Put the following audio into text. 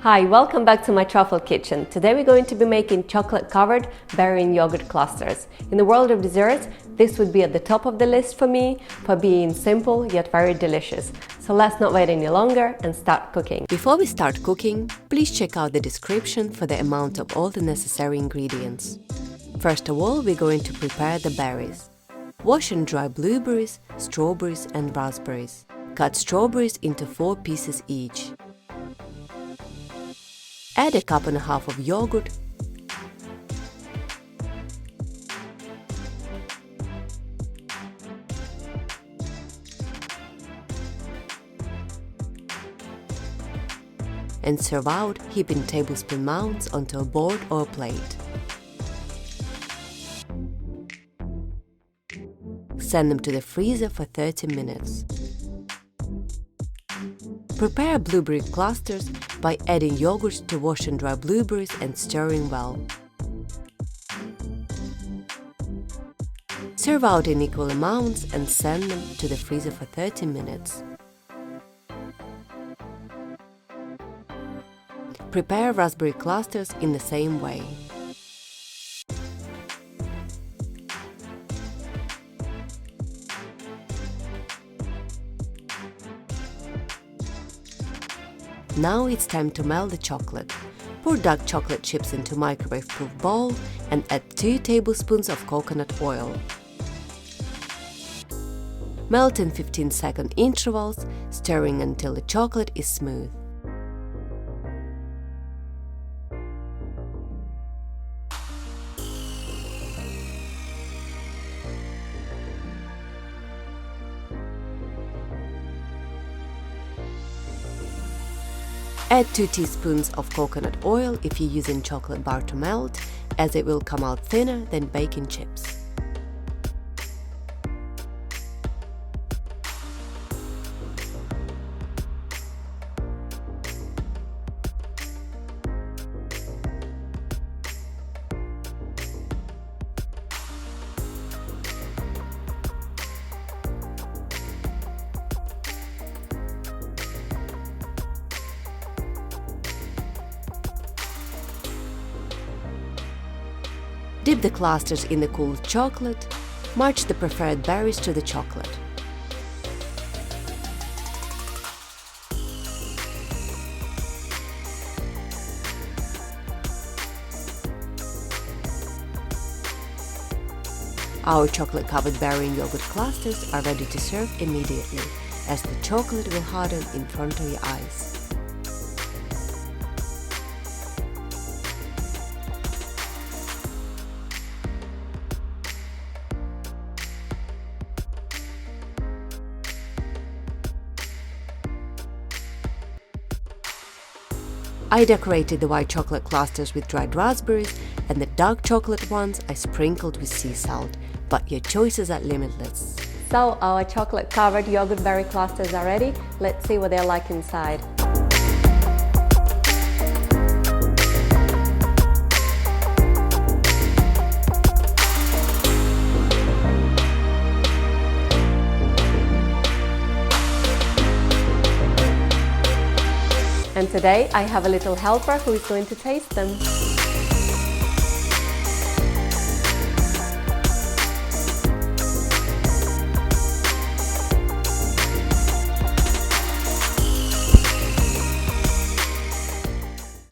Hi, welcome back to my Truffle kitchen. Today we're going to be making chocolate-covered berry and yogurt clusters. In the world of desserts, this would be at the top of the list for me for being simple yet very delicious. So let's not wait any longer and start cooking. Before we start cooking, please check out the description for the amount of all the necessary ingredients. First of all, we're going to prepare the berries. Wash and dry blueberries, strawberries and raspberries. Cut strawberries into 4 pieces each. Add a cup and a half of yogurt, and serve out, heaping tablespoon mounds onto a board or a plate. Send them to the freezer for 30 minutes. Prepare blueberry clusters by adding yogurt to wash and dry blueberries and stirring well. Serve out in equal amounts and send them to the freezer for 30 minutes. Prepare raspberry clusters in the same way. Now it's time to melt the chocolate. Pour dark chocolate chips into microwave-proof bowl and add 2 tablespoons of coconut oil. Melt in 15-second intervals, stirring until the chocolate is smooth. Add 2 teaspoons of coconut oil if you're using chocolate bar to melt, as it will come out thinner than baking chips. Dip the clusters in the cooled chocolate. March the preferred berries to the chocolate. Our chocolate-covered berry and yogurt clusters are ready to serve immediately, as the chocolate will harden in front of your eyes. I decorated the white chocolate clusters with dried raspberries, and the dark chocolate ones I sprinkled with sea salt, but your choices are limitless. So our chocolate-covered yogurt berry clusters are ready. Let's see what they're like inside. And today I have a little helper who is going to taste them.